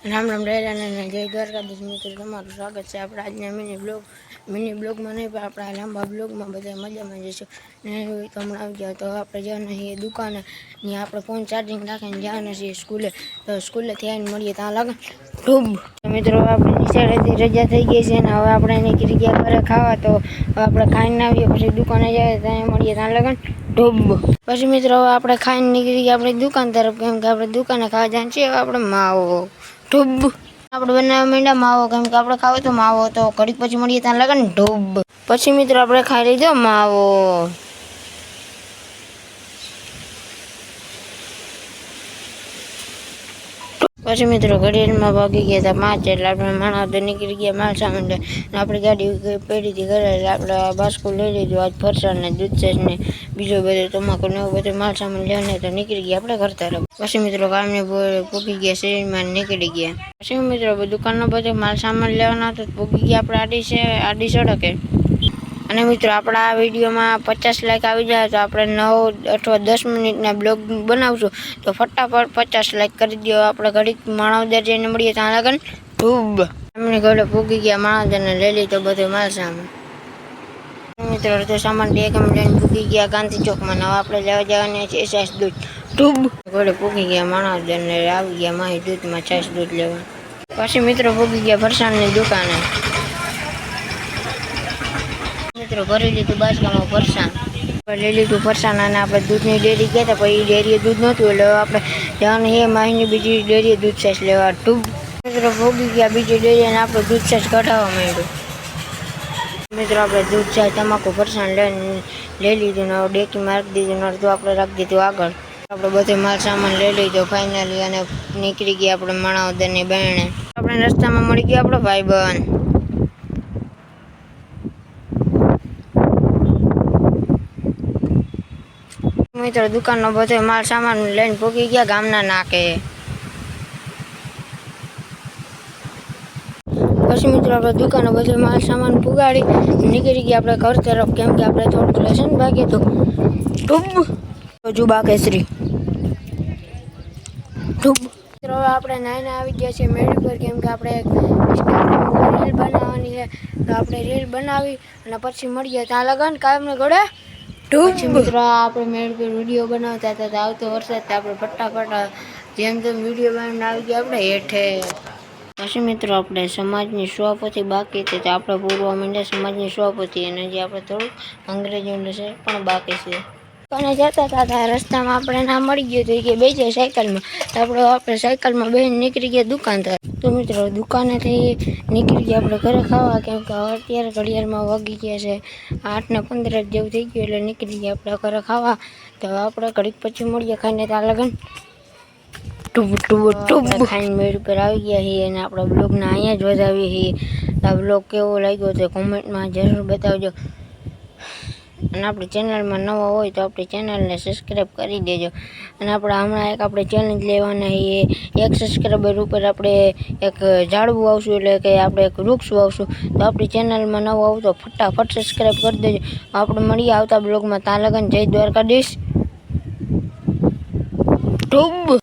રામ રામ રેરાને જય દ્વારકાધીશ મિત્રો, તમારું સ્વાગત છે આપણા આજના મિની બ્લોગમાં નહીં પણ આપણા લાંબા બ્લોગમાં. બધા મજામાં જઈશું ને તો હમણાં આવી ગયા. તો આપણે જવાના છીએ દુકાને, ત્યાં આપણે ફોન ચાર્જિંગ રાખીને જવાના છીએ સ્કૂલે. તો સ્કૂલેથી આવીને મળીએ ત્યાં લગન ખૂબ. મિત્રો આપણે નિશાળેથી રજા થઈ ગઈ છે ને હવે આપણે નીકળી ગયા ઘરે ખાવા. તો આપણે ખાઈને આવીએ પછી દુકાને જઈએ ત્યાં મળીએ ત્યાં લગન ઢોબ. પછી મિત્રો હવે આપણે ખાઈને નીકળી ગયા આપણી દુકાન તરફ, કેમ કે આપણે દુકાને ખાવા જવાનું છે. હવે આપણે માવો ઢોબ આપણે બનાવવા માંડ્યા માવો, કેમ કે આપણે ખાવો તો માવો. તો ઘડીક પછી મળીએ ત્યાં લગન ઢોબ. પછી મિત્રો આપણે ખાઈ લીધો માવો. પછી મિત્રો ઘડિયાળમાં ભાગી ગયા હતા 5, એટલે આપણે માણસ નીકળી ગયા માલ સામાન લઈને. આપણી ગાડી પડી હતી ઘરે, એટલે આપણે બાસ્કુ લઈ લીધું. આજ ફરસાણ ને દૂધ છાશ ને બીજો બધો તમાકુ ને એવું બધું માલ સામાન લઈને તો નીકળી ગયા આપણે ઘર તરફ. પછી મિત્રો કામને પૂગી ગયા શરીરમાં નીકળી ગયા. પછી મિત્રો દુકાનનો બધો માલ સામાન લેવાનો હતો, પૂગી ગયા આપણે આડી સડકે. અને મિત્રો આપણા આ વિડીયોમાં 50 લાઈક આવી જાય તો આપણે 9 અથવા 10 મિનિટના બ્લોગ બનાવશું. તો ફટાફટ 50 લાઈક કરી દો. આપણે ઘડીક માણાવદર જઈને મળીએ ત્યાં લગન ખૂબ. એમની ઘરે પૂગી ગયા માણાવદરને લઈ લીધો બધો માલ સામાન. મિત્રો અડધો સામાન બેગમ લઈને પૂગી ગયા ગાંધી ચોકમાં. હવે આપણે લેવા જવાની છે છાશ દૂધ ખૂબ. ઘરે પૂગી ગયા માણાવદરને આવી ગયા માહી દૂધમાં છાશ દૂધ લેવા. પછી મિત્રો પૂગી ગયા ફરસાણની દુકાને. મિત્રો ભરી લીધું બાજકામાં ફરસાણ. લઈ લીધું ફરસાણ અને આપણે દૂધની ડેરી ગયા હતા, પછી ડેરીએ દૂધ નહોતું એટલે આપણે જવાનું એ માહીની બીજી ડેરીએ દૂધ છાશ લેવા ખૂબ. મિત્રો ભોગી ગયા બીજી ડેરી અને આપણે દૂધ છાશ કઢાવવા માંડ્યું. મિત્રો આપણે દૂધ છાશ તમાકુ ફરસાણ લઈ લીધું ને હવે ડેકી મારી દીધું ને અડધું આપણે રાખી દીધું આગળ. આપણે બધો માલ સામાન લઈ લીધો ફાઇનલી અને નીકળી ગયા આપણે માણાવદરની બહેણે. આપણે રસ્તામાં મળી ગયા આપણો ભાઈબંધ. મિત્રો દુકાનનો બધો માલ સામાન લઈને પૂગી ગયા ગામના નાકે. પછી મિત્રો આપણે દુકાનનો બધો માલ સામાન પુગાડી નીકળી ગયા આપણે ઘર તરફ, કેમ કે આપણે થોડુંક લેસન ભાગે તો ઢૂબ જુબા કેસરી ઢૂબ. મિત્રો હવે આપણે નાઈને આવી ગયા છીએ મેળી પર, કેમ કે આપણે રીલ બનાવવાની છે. તો આપણે રીલ બનાવી અને પછી મળીએ ત્યાં લગન કાયમને ઘોડે પછી મિત્રો આપણે મેળ પર વિડીયો બનાવતા હતા તો આવતો વરસાદ આપણે ફટાફટ જેમ તેમ વિડીયો બનાવીને આવી ગયા આપણે હેઠે. પછી મિત્રો આપણે સમાજની શોપ બાકી હતી તો આપણે પૂરવા માંડ્યા સમાજની શોપ હતી, અને જે આપણે થોડુંક અંગ્રેજીનું છે પણ બાકી છે. અને જતા હતા રસ્તામાં આપણે ના મળી ગયું હતું કે બે જાય સાયકલમાં. તો આપણે સાયકલમાં બેસીને નીકળી ગયા દુકાન તરફ. તો મિત્રો દુકાનેથી નીકળી ગયા આપણે ઘરે ખાવા, કેમ કે અત્યારે ઘડિયાળમાં વાગી ગયા છે 8:15 જેવું થઈ ગયું, એટલે નીકળી ગયા આપણે ઘરે ખાવા. તો આપણે ઘડીક પછી મળીએ ખાઈને ત્યાં લગન ખાઈને મેળ પર આવી ગયા છીએ અને આપણા બ્લોગને અહીંયા જ વધાવીએ છીએ. આ બ્લોગ કેવો લાગ્યો તો કોમેન્ટમાં જરૂર બતાવજો. અને આપણી ચેનલમાં નવા હોય તો આપણી ચેનલને સબસ્ક્રાઈબ કરી દેજો. અને હમણાં આપણે ચેલેન્જ લેવાના છીએ. 1 સબસ્ક્રાઈબર ઉપર આપણે એક ઝાડવું વાવશું, એટલે કે આપણે એક વૃક્ષ વાવશું. તો આપણી ચેનલમાં નવું આવું તો ફટાફટ સબસ્ક્રાઈબ કરી દેજો. આપણે મળીએ આવતા બ્લોગમાં ત્યાં લગન જય દ્વારકાધીશ ઢૂબ.